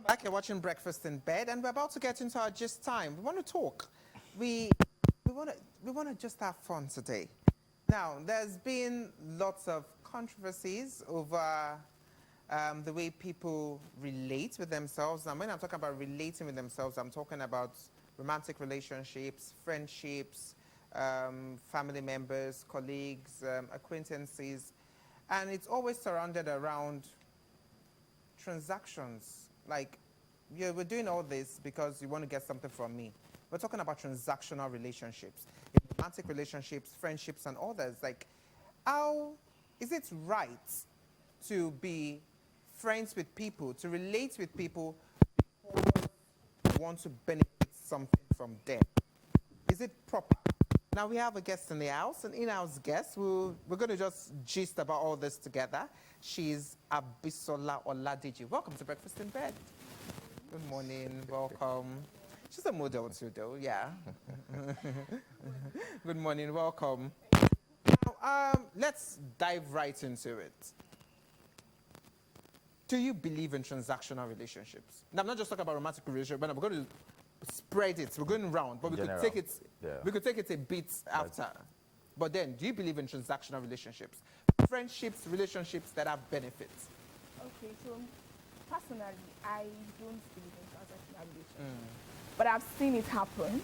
Back, you're watching Breakfast in Bed, and we're about to get into our gist time. We want to talk. We want to just have fun today. Now, there's been lots of controversies over the way people relate with themselves. And when I'm talking about relating with themselves, I'm talking about romantic relationships, friendships, family members, colleagues, acquaintances, and it's always surrounded around transactions. Like, yeah, we're doing all this because you want to get something from me. We're talking about transactional relationships, romantic relationships, friendships, and others. Like, how is it right to be friends with people, to relate with people because you want to benefit something from them? Is it proper? Now we have a guest in the house, an in-house guest. We're going to just gist about all this together. She's Abisola Oladiji. Welcome to Breakfast in Bed. Good morning, welcome. She's a model too, though, yeah. Good morning, welcome. Now, let's dive right into it. Do you believe in transactional relationships? Now, I'm not just talking about romantic relationships, but we're going to spread it. We're going round, but we could take it. Yeah. We could take it a bit after. But then, do you believe in transactional relationships, friendships, relationships that have benefits? Okay, so personally, I don't believe in transactional relationships, but I've seen it happen,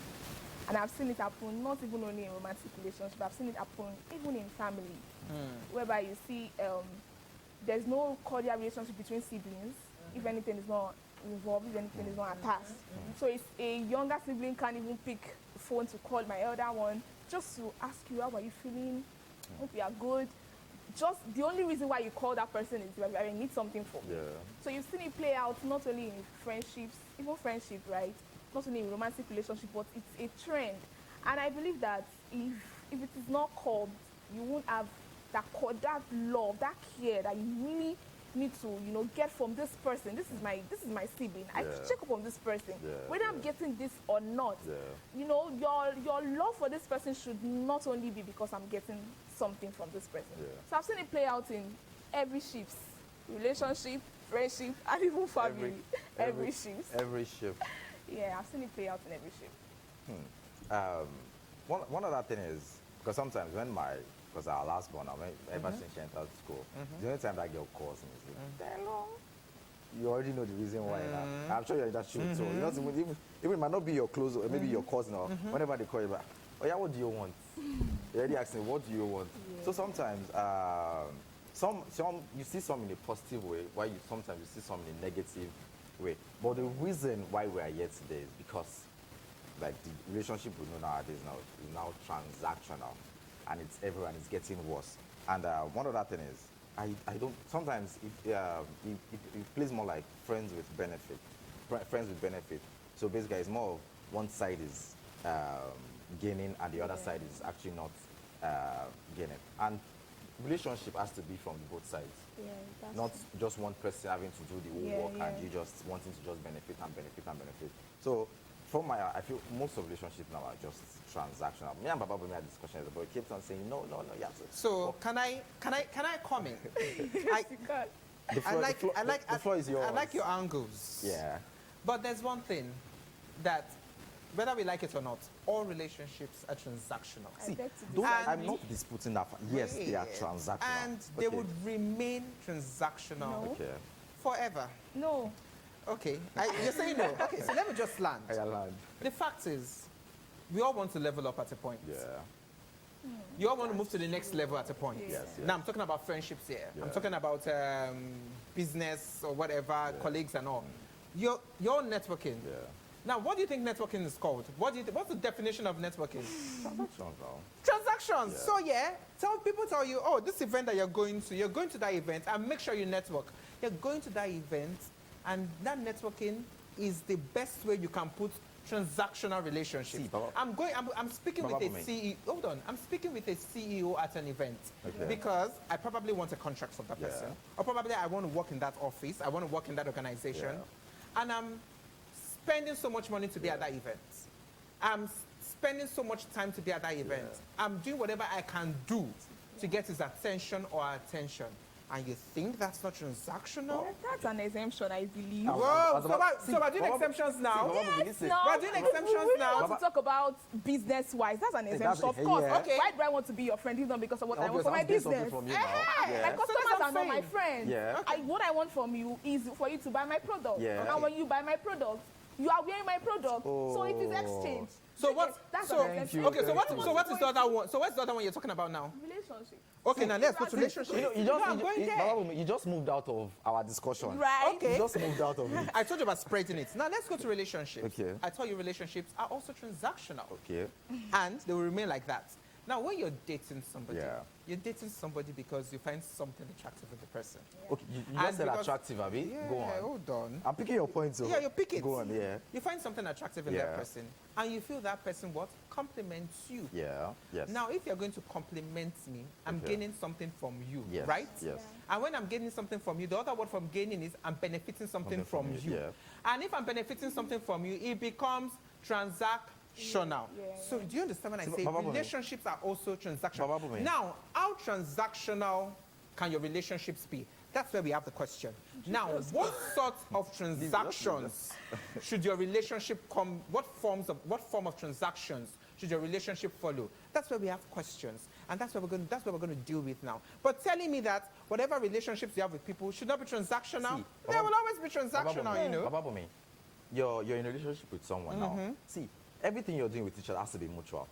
and I've seen it happen not even only in romantic relationships, but I've seen it happen even in family, whereby you see there's no cordial relationship between siblings. If anything is not involved, if anything is not attached. So it's a younger sibling can't even pick the phone to call my elder one just to ask you, how are you feeling? Hope you are good. Just the only reason why you call that person is because I need something from you. So you've seen it play out not only in friendships, even friendship, right? Not only in romantic relationships, but it's a trend. And I believe that if it is not called, you won't have that love, that care that you really need to, get from this person. This is my sibling. I check up on this person, whether I'm getting this or not. Your love for this person should not only be because I'm getting something from this person. So I've seen it play out in every shift, relationship, friendship, and even family. Every shift. Every shift. Yeah, I've seen it play out in every shift. One other thing is, because sometimes because our last born, ever since she entered school, the only time that girl calls me is like, hello. You already know the reason why. I'm sure you're in that shoot. So you know, even it might not be your close or maybe your cousin or whenever they call you back. Oh yeah, what do you want? You're already asking, what do you want? So sometimes some you see some in a positive way, while sometimes you see some in a negative way. But the reason why we are here today is because like the relationship we know nowadays is now transactional. And it's everywhere, and it's getting worse. And one other thing is, I don't, sometimes it plays more like friends with benefit. Friends with benefit. So basically, it's more of one side is gaining, and the other side is actually not gaining. And relationship has to be from both sides. Not just one person having to do the whole work and you just wanting to just benefit and benefit and benefit. So I feel most of relationships now are just transactional. Me and Baba we had discussions about it. He keeps on saying no, you have to. So can I comment? Yes, you can. The floor is yours. I like your angles. Yeah. But there's one thing that, whether we like it or not, all relationships are transactional. See, I'm not disputing that. Yes, they are transactional. And they would remain transactional forever. No. Okay, you're saying no. Okay, so let me just land. I land. The fact is, we all want to level up at a point. Yeah. You all want to move to the next level at a point. Yes. Now, I'm talking about friendships here. I'm talking about business or whatever, colleagues and all. You're networking. Yeah. Now, what do you think networking is called? What's the definition of networking? Transactions. Yeah. So people tell you, oh, this event that you're going to that event, and make sure you network. You're going to that event, and that networking is the best way you can put transactional relationships. See, I'm speaking with a CEO. Hold on. I'm speaking with a CEO at an event because I probably want a contract from that person, or probably I want to work in that office. I want to work in that organization, and I'm spending so much money to be at that event. I'm spending so much time to be at that event. I'm doing whatever I can do to get his attention or attention. and you think that's not transactional? That's an exemption, I believe. Oh. Whoa, See, so we're doing Baba- exemptions now? Baba- Yes, listen. now. We're doing If exemptions we really now. want Baba- to talk about business-wise, that's an Hey, exemption, that's- of course. yeah. Okay. Why do I want to be your friend? It's not because of what I want Obvious, for my I'm getting something business. from you now. Yeah. My So customers that's what are I'm not my saying. friends. Yeah. What I want from you is for you to buy my product. Yeah. And when you buy my product, you are wearing my product. So it is exchange. So what? That's So an exemption. okay. So what? Thank So what is the other one? So what's the other one you're talking about now? Relationship. Okay, now let's go to See, relationship. You No, just, I'm going there. Baba Bumi, you just moved out of our discussion. Right? Okay. You just moved out of it. I told you about spreading it. Now let's go to relationships. Okay. I told you relationships are also transactional, Okay. and they will remain like that. Now, when you're dating somebody, Yeah. you're dating somebody because you find something attractive in the person. Okay, you And just said because- attractive, Abi. Yeah, Go on. hold on. I'm picking your points. So Yeah, you pick it. Go on, yeah. You find something attractive in Yeah. that person, and you feel that person what compliments you. Yeah, yes. Now, if you're going to compliment me, I'm Okay. gaining something from you, Yes, right? yes. And when I'm gaining something from you, the other word from gaining is I'm benefiting something from you. yeah. And if I'm benefiting something from you, it becomes transactional. Yeah, So do you understand when I So, say Baba Bumi. relationships are also transactional? Baba Bumi. Now, how transactional can your relationships be? That's where we have the question. Now, what sort of transactions should your relationship come? What form of transactions should your relationship follow? That's where we have questions, and that's what we're going to deal with now. But telling me that whatever relationships you have with people should not be transactional, See, they Baba- will always be transactional, you know. Baba Bumi, you're in a relationship with someone now. See, everything you're doing with each other has to be mutual.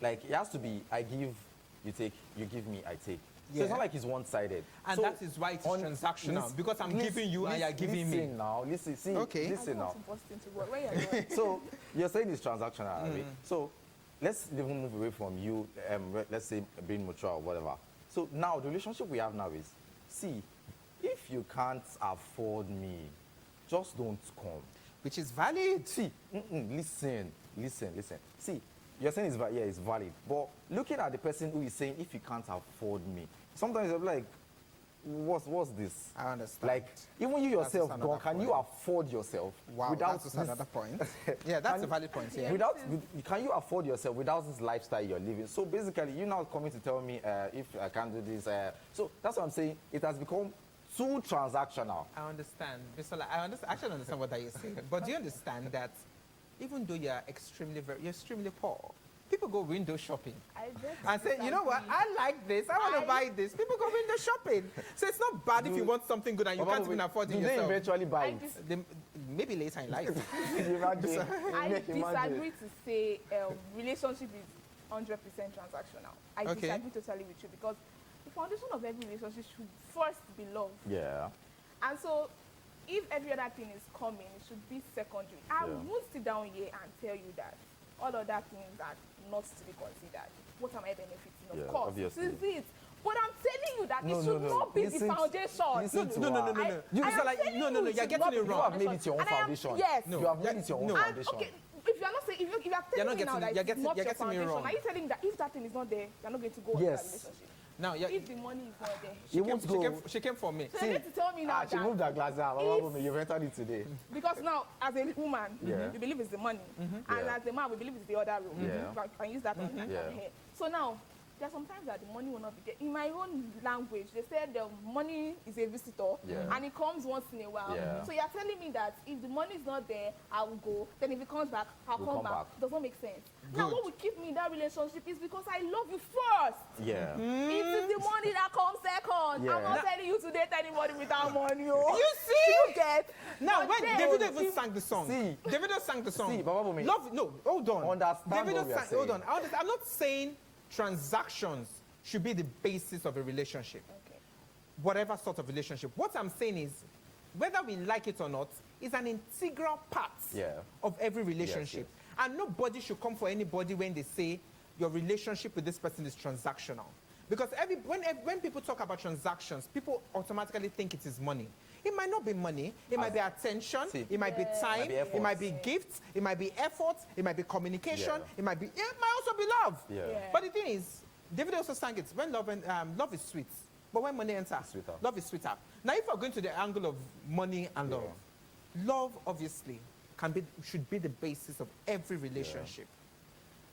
Like, it has to be, I give, you take, you give me, I take. So Yeah. it's not like it's one-sided. And So that is why it's transactional, because I'm giving you and you're giving me. Listen now, listen, see, Okay. I listen don't now. want to burst into what? Where you're going? So you're saying it's transactional, right? So let's even move away from you, let's say being mature or whatever. So now the relationship we have now is, see, if you can't afford me, just don't come. Which is valid. See, listen. See, you're saying it's valid, but looking at the person who is saying if you can't afford me, sometimes you're like, what's this? I understand. Like, even you yourself, That's God, another can you point. afford yourself Wow, without that's this? another point. Yeah, that's Can- a valid point. Yeah. Can you afford yourself without this lifestyle you're living? So basically, you're now coming to tell me if I can't do this. So that's what I'm saying. It has become too transactional. I understand. Bisola, actually understand what that you're saying. But do you understand that even though you're extremely poor, people go window shopping I bet and say, you know what, I like this, I want to buy this. People go window shopping. So it's not bad if you want something good and you can't even afford it Do they yourself. eventually buy I it? dis- They- maybe later in life. Imagine. I Imagine. disagree to say relationship is 100% transactional. I Okay. disagree totally with you because the foundation of every relationship should first be love. Yeah. And so if every other thing is coming, it should be secondary. I Yeah. won't sit down here and tell you that all other things are not to be considered. What am I benefiting? Of Yeah, course, obviously. this is it. But I'm telling you that No, it should no, no. not be Listen the to- foundation. listen to No, no, no, her. no, no. You- I am Bisola, telling no, no, no, it you're should getting not it be wrong. You have foundation. made it your own And I am- foundation. Yes. No. You have made Yeah, it your own no. And foundation. okay, if you're not saying, if you're You're telling not me now getting it. that You're it's getting- not you're your getting me foundation, wrong. are you telling me that if that thing is not there, you're not going to go on Yes. that relationship? Now, yeah, If the money is not there. You won't go. she came for me. So you're going to tell me now She moved that her glass down. if- You've entered it today. because now as a woman, Yeah. we believe it's the money, and Yeah. as a man, we believe it's the other room. Yeah. I can use that on Yeah. here. So now, there are sometimes that the money will not be there. In my own language, they said the money is a visitor, Yeah. and it comes once in a while. Yeah. So you're telling me that if the money is not there, I will go. Then if it comes back, I'll We'll come come back. back. Does not make sense. Now, Good. what will keep me in that relationship is because I love you first. Yeah. It is the money that comes second. Yeah. I'm not telling you to date anybody without money. Oh. You see? You get? Now, But when then- Davido even sang the song, See. Davido sang the song. See, Baba Bumi. Love, no, hold on. Understand what we are hold saying. on. I'm not saying transactions should be the basis of a relationship, Okay. whatever sort of relationship. What I'm saying is, whether we like it or not, is an integral part Yeah. of every relationship. And nobody should come for anybody when they say your relationship with this person is transactional. Because when people talk about transactions, people automatically think it is money. It might not be money. It might be attention. See. It might be time. Might be It might be efforts. gifts. It might be effort. It might be communication. Yeah. It might also be love. Yeah. Yeah. But the thing is, David also sang it when love is sweet, but when money enters, Sweeter. love is sweeter. Now, if we're going to the angle of money and love, love obviously should be the basis of every relationship.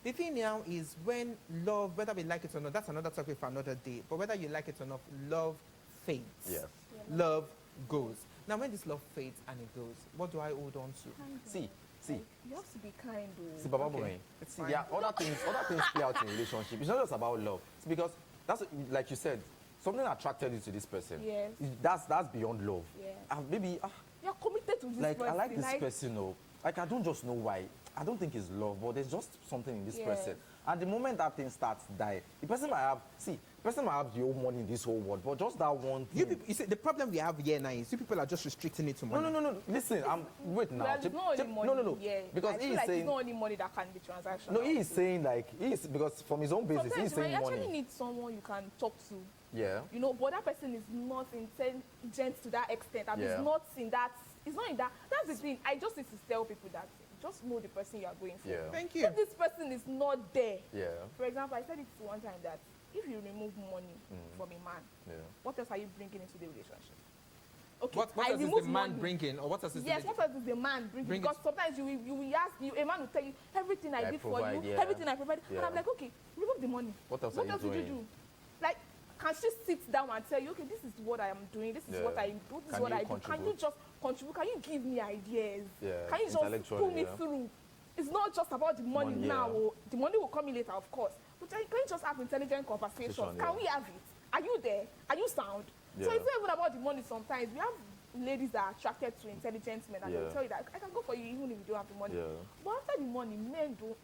The thing now is when love, whether we like it or not, that's another topic for another day. But whether you like it or not, love fades. Yeah. Love goes. Now, when this love fades and it goes, what do I hold on to? Kind of. See, Like, you have to be kind, though. See, Baba Okay, Boy, it's see, fine. there are other things play out in relationship. It's not just about love. It's because that's like you said, something attracted you to this person. Yes. That's beyond love. Yeah. Maybe You're committed to this like person. I like this person. Oh, like I don't just know why. I don't think it's love, but there's just something in this Yes. person. And the moment that thing starts die, the person might have the whole money in this whole world, but just that one thing. You people, you see, the problem we have here now is you people are just restricting it to money. No. Listen, wait now. Well, it's not only money. No. Yeah. Because I he feel is like saying it's not only money that can be transactional. no. He is saying like because from his own basis, Sometimes he's you might saying actually money. need someone you can talk to. Yeah. You know, but that person is not intelligent to that extent. And Yeah. it's not in that. It's not in that. That's the thing. I just need to tell people that just know the person you are going for. Yeah. Thank you. If this person is not there, Yeah. for example, I said it one time that if you remove money from a man, Yeah. what else are you bringing into the relationship? Okay, What I else is remove the man money. bringing, or what else is Yes, the what else is the man bringing? Bring Because it. sometimes you will ask you, a man will tell you everything I I did provide, for you, yeah. everything I provided, and Yeah. I'm like, okay, remove the money. What else are you did you doing? do? Like, can she sit down and tell you, okay, this is what I am doing, this is Yeah. what I do, this Can is what you I do. Can you contribute? just contribute? Can you give me ideas? Yeah, Can you just intellectually, pull me yeah. through? It's not just about the money Money, now. yeah. Or the money will come in later, of course. But can you just have intelligent conversations? Conversation, Can yeah. we have it? Are you there? Are you sound? So Yeah. it's not even about the money sometimes. We have ladies that are attracted to intelligent men and Yeah. they'll tell you that I can go for you even if you don't have the money. Yeah. But after the money, men don't,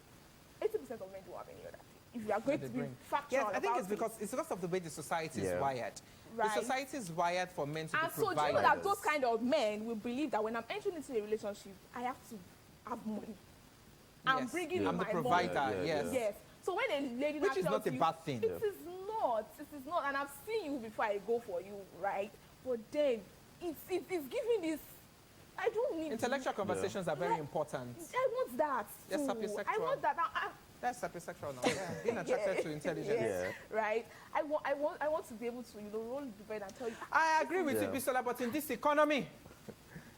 80% of men don't have any other thing. If you are going They to be bring. factual Yes, I think about it's because of the way the society is Yeah. wired. Right. The society is wired for men to and be so do you know providers. that those kind of men will believe that when I'm entering into a relationship, I have to have money. I'm Yes. bringing Yeah. I'm the my provider. Yeah, yes. yeah. Yes. So when a lady Which now is tells not a you, bad thing. It is not. It is not. And I've seen you before I go for you, right? But then it's giving this. I don't need Intellectual conversations are very Like, important. I want that. Yes, too. I sapiosexual. want that. That's sapiosexual now. Yeah. Being attracted to intelligence. Yes, right. I want to be able to roll the bed and tell you. I agree with Yeah. you, Bisola, but in this economy,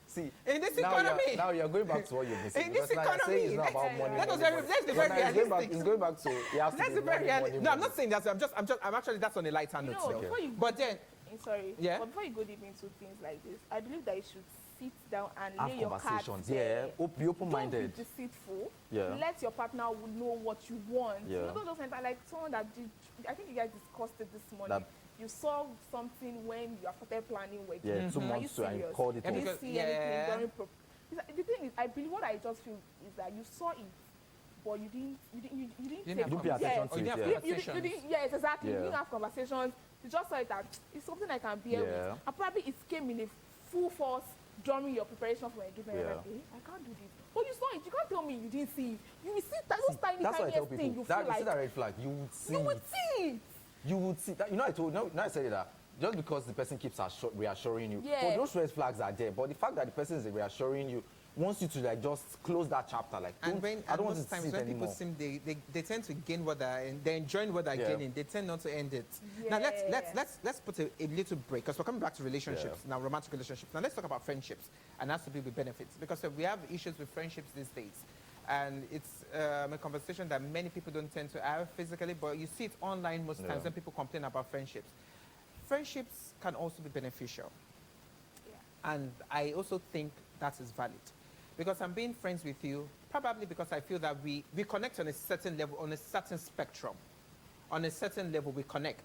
See, in this now economy, now you're going back to what you're missing. In this Because now you're saying it's not economy, about money. let us money, very- money. let's be But very now it's going back- realistic. It's going back to it has to let's be be very money, realistic. money, No, I'm money. not saying that. I'm actually that's on a lighter note. know, though. before you But then, sorry. Yeah? But before you go deep into things like this, I believe that you should sit down and Have lay your cards conversations. there. Yeah. Be open-minded. Don't be deceitful. Yeah. Let your partner know what you want. Yeah. You know, don't just enter like someone that did. I think you guys discussed it this morning. That- You saw something when you started planning wedding. Yeah, 2 Are you months to and serious? called it Yeah, You off. didn't because- see yeah. anything during the thing is, I believe what I just feel is that you saw it, but you didn't didn't take have Don't pay yes. attention to Or you it. have Yeah. conversations. Yes, exactly. Yeah. You didn't have conversations. You just saw it that it's something I can bear Yeah. with. And probably it came in a full force during your preparation for engagement. You're Yeah. like, I can't do this. But you saw it. You can't tell me you didn't see it. You will see those tiny, That's why I tell tiniest thing. people. You That, feel you see that like red flag, you would see you it. would see it. You would see that. You know, I told. No, I said it that just because the person keeps reassuring you, Yeah. but those red flags are there. But the fact that the person is reassuring you wants you to like just close that chapter. Like, and don't, when I don't want most to see times it when people anymore. seem they tend to gain what they're enjoying what they're Yeah. gaining. They tend not to end it. Now let's Yeah. put a little break because we're coming back to relationships Yeah. now, romantic relationships. Now let's talk about friendships, and that's to do with benefits because we have issues with friendships these days. And it's a conversation that many people don't tend to have physically, but you see it online most Yeah. times when people complain about friendships. Friendships can also be beneficial. Yeah. And I also think that is valid. Because I'm being friends with you, probably because I feel that we connect on a certain level, on a certain spectrum. On a certain level, we connect.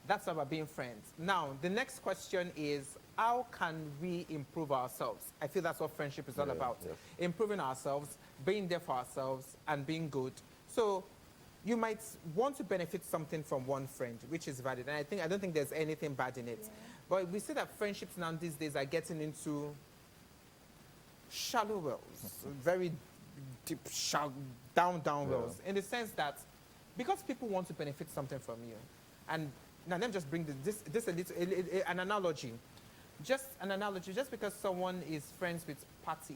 That's about being friends. Now, the next question is, how can we improve ourselves? I feel that's what friendship is all Yeah, about. yes. Improving ourselves, being there for ourselves, and being good. So you might want to benefit something from one friend, which is valid. And I don't think there's anything bad in it. Yeah. But we see that friendships now these days are getting into shallow wells, very deep, down Yeah. wells, in the sense that because people want to benefit something from you, and now let me just bring this an analogy. Just an analogy, just because someone is friends with party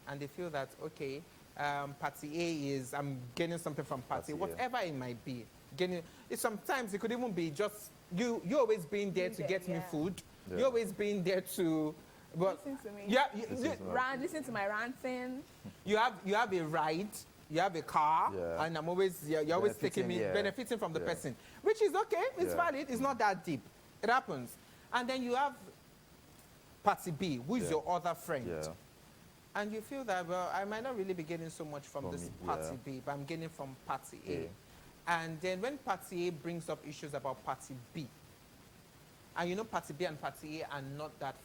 A and they feel that, okay, party A is, I'm getting something from party A, Party A. whatever it might be. Sometimes it could even be just you always being there to Being get there, me yeah. food. Yeah. You always being there to, but Listen to me. yeah, Listen to me. Listen to my ranting. you have a ride, you have a car, Yeah. and you're always taking me, Benefiting, yeah. benefiting from the Yeah. person, which is okay, it's Yeah. valid, it's not that deep. It happens. And then you have party B, who is Yeah. your other friend. Yeah. And you feel that, well, I might not really be getting so much from this party yeah. B, but I'm getting from party A. Yeah. And then when party A brings up issues about party B, and you know party B and party A are not that,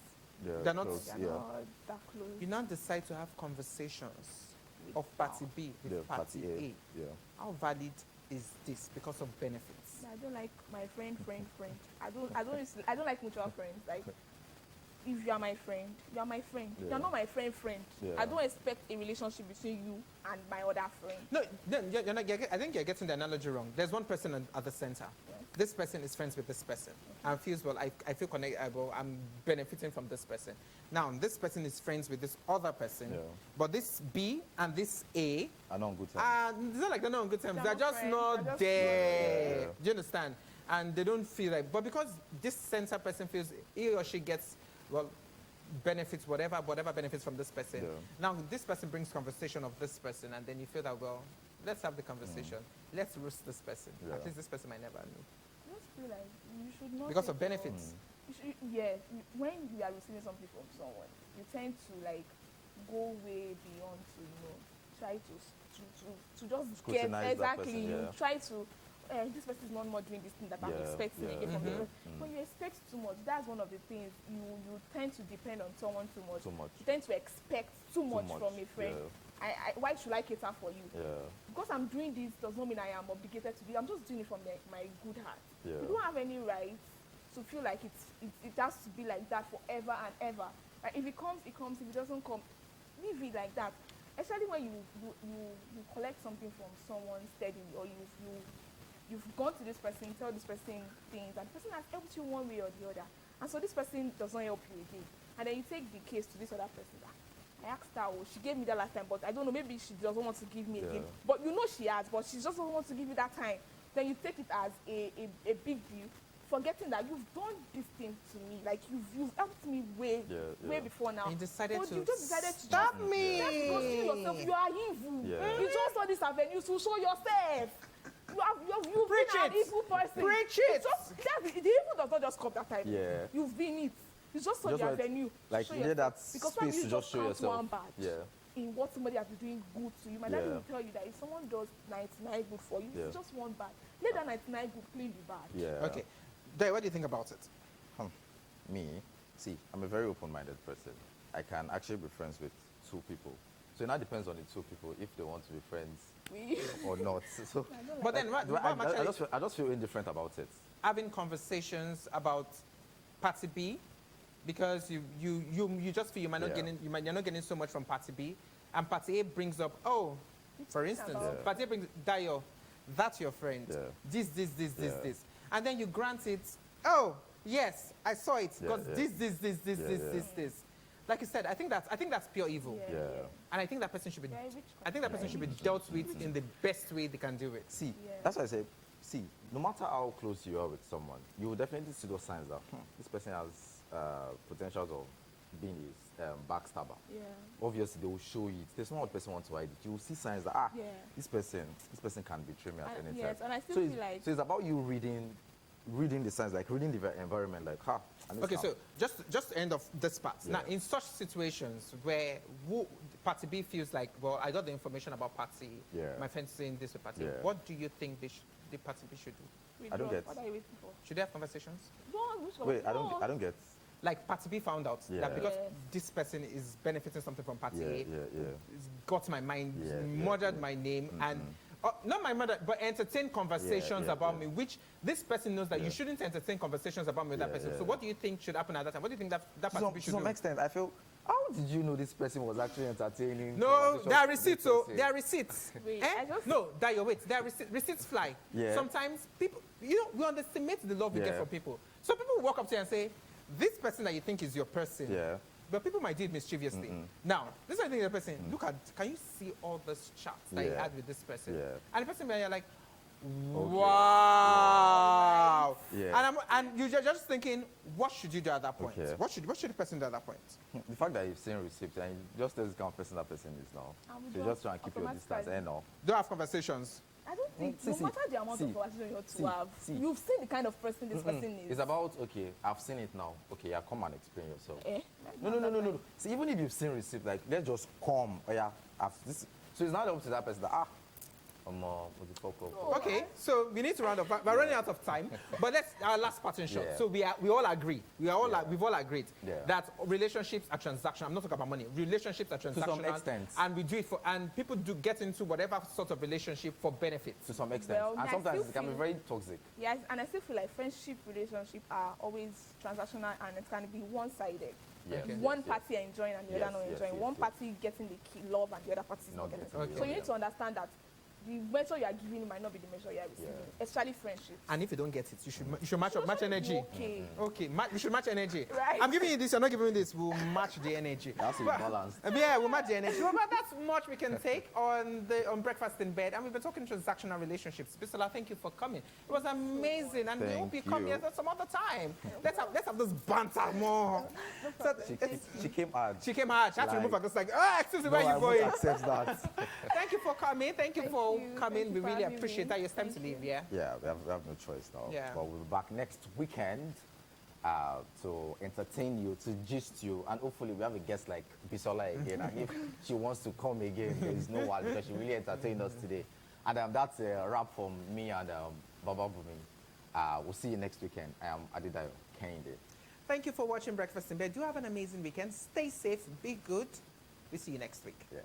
Yeah, they're not, close. They're Yeah. not that close. you now decide to have conversations With of party B with Yeah, party A. Yeah. How valid is this because of benefits? I don't like my friend. I don't like mutual friends. Like, if you are my friend, you are my friend. Yeah. You're not my friend. Yeah. I don't expect a relationship between you and my other friend. No, you're not, I think you're getting the analogy wrong. There's one person at the center. Yes. This person is friends with this person and feels, well, I feel connected, well, I'm benefiting from this person. Now, this person is friends with this other person, Yeah. but this B and this A, I know on good terms. it's not like they're not on good terms. They're They're not just friends, not they're just there. Yeah. Do you understand? And they don't feel like, but because this center person feels he or she gets, well, benefits, whatever benefits from this person. Yeah. Now, this person brings conversation of this person, and then you feel that, well, let's have the conversation. Let's roast this person. Yeah. At least this person might never know. I just feel like you should not. Because take of benefits. when you are receiving something from someone, you tend to like go way beyond to try to just Scrutinize that get exactly. person, You yeah. try to. This person is not more doing this thing that I'm Yeah, expecting yeah. again from Mhm. them. When you expect too much, that's one of the things you tend to depend on someone too much. Too much. You tend to expect too much from a friend. Yeah. Why should I cater for you? Yeah. Because I'm doing this does not mean I am obligated to do it. I'm just doing it from my good heart. Yeah. You don't have any right to feel like it has to be like that forever and ever. Like if it comes, it comes. If it doesn't come, leave it like that. Especially when you collect something from someone steadily, or you've gone to this person, tell this person things, and the person has helped you one way or the other, and so this person does not help you again, and then you take the case to this other person. I asked her, oh, she gave me that last time, but I don't know, maybe she doesn't want to give me again. Yeah. But you know she has, but she just doesn't want to give you that time. Then you take it as a big deal, forgetting that you've done this thing to me. Like you've helped me way before now. And you decided but to you just decided to stop just, me. Just go see yourself. You are evil. Yeah. You just saw this avenue to show yourself. You've Preach been an it. evil person. Preach it. The evil does not just come that time. Yeah. You've been it. You just saw Just the wanted- avenue. like, show you need yourself. that Because space sometimes to you just show count yourself. one bad Yeah. in what somebody has been doing good to you. My daddy Yeah. will tell you that if someone does 99 good for you, Yeah. it's just one bad. Let that 99 good clean the bad. Yeah. Okay. Dave, what do you think about it? Me, see, I'm a very open-minded person. I can actually be friends with two people. So it now depends on the two people if they want to be friends We, or not. So, I don't like But then, what, I, I'm actually I just feel indifferent about it. having conversations about party B, because you just feel you're not getting so much from party B, and party A brings up, oh, for instance, about- party A brings Dayo, that's your friend. Yeah. This, Yeah. and then you grant it. Oh, yes, I saw it Yeah, because yeah. this. Like you said, I think that's pure evil, Yeah. Yeah. and I think that person should be. Yeah, which I think that person should be dealt with in the best way they can do it. See, Yeah. that's why I say, see, no matter how close you are with someone, you will definitely see those signs that this person has potentials of being a backstabber. Yeah. Obviously, they will show it. There's no one person wants to hide it. You will see signs that Yeah. this person can betray me at any Yes, time. and I still so feel it's, like- so it's about you reading the signs, like reading the environment, like and it's Okay, how. so just to end of this part. Yeah. Now, in such situations where party B feels like, well, I got the information about party, Yeah. my friend's saying this with party. Yeah. What do you think the party B should do? I don't Withdraw. get- What are you waiting for? Should they have conversations? Which one? Wait, I don't get. Like party B found out Yeah. that because Yeah. this person is benefiting something from party Yeah, A, yeah. it's got my mind, Yeah, murdered yeah. my name, and not my mother, but entertain conversations yeah, about yeah. me, which this person knows that you Yeah. shouldn't entertain conversations about me with that Yeah, person. yeah, So yeah. what do you think should happen at that time? What do you think that To party B to should some do? extent, I feel. How did you know this person was actually entertaining? No, conversations there are with this receipts. Oh, person? there are receipts. Wait, Eh? I just- No, Dayo, wait. There are receipts fly. Yeah. Sometimes people, we underestimate the love we get Yeah. from people. So people walk up to you and say, this person that you think is your person. Yeah. But people might do it mischievously. Now, this is the thing the person, look at, can you see all those chats that you Yeah. had with this person? Yeah. And the person, you're like, Okay. wow. Yeah. And you're just thinking, what should you do at that point? Okay. What should the person do at that point? The fact that you've seen receipts and you just tell this kind of person that person is now. I would So you just just try and keep your distance. automatically- No. Don't have conversations. I don't think, See, no see, matter the amount see, of conversation you want to see, have, see. you've seen the kind of person this person is. It's about, okay, I've seen it now. Okay, yeah, come and explain yourself. Eh? No. See, even if you've seen receipt, like, let's just come. Oh, yeah, this. So it's not up to that person that, with the fuck up. Okay, so we need to round up. We're running out of time, but let's our last parting shot. Yeah. So we all agree. We've all agreed Yeah. that relationships are transactional. I'm not talking about money. Relationships are transactional. some extent. And we do it and people do get into whatever sort of relationship for benefits. To some extent. Well, And I sometimes still it can be feel- very toxic. Yes, and I still feel like friendship, relationship are always transactional, and it can be one-sided. Yes, Okay. yes, One yes. party enjoying and the Yes, other not yes, enjoying. yes, One yes. party getting the key love and the other party is Not not getting. getting Okay. the So you love, need to understand that the measure you are giving might not be the measure you are receiving, Yeah. especially friendship. And if you don't get it, you should match energy. Okay. Okay, we should match energy. Right. I'm giving you this, you're not giving me this. We'll match the energy. That's it, But- balanced. Yeah, we'll match the energy. Well, but that's much we can take on breakfast in bed. And we've been talking transactional relationships. Bisola, thank you for coming. It was amazing, and we hope you Thank come you. here some other time. Let's have this banter more. So She came hard. she came hard. She had to Like- remove her. Just like, excuse me, No, where I are you won't going? accept that. Thank you for coming. Thank you Thank for you. coming. Thank We you for really having appreciate me. that. It's time to Thank leave. you. Yeah. Yeah, we have no choice now. Yeah. But we'll be back next weekend to entertain you, to gist you, and hopefully we have a guest like Bisola again. And if she wants to come again, there is no one because she really entertained us today. And that's a wrap from me and Baba Bumi. We'll see you next weekend. I am Adidayo Kehinde. Thank you for watching Breakfast in Bed. Do have an amazing weekend. Stay safe. Be good. We'll see you next week. Yeah.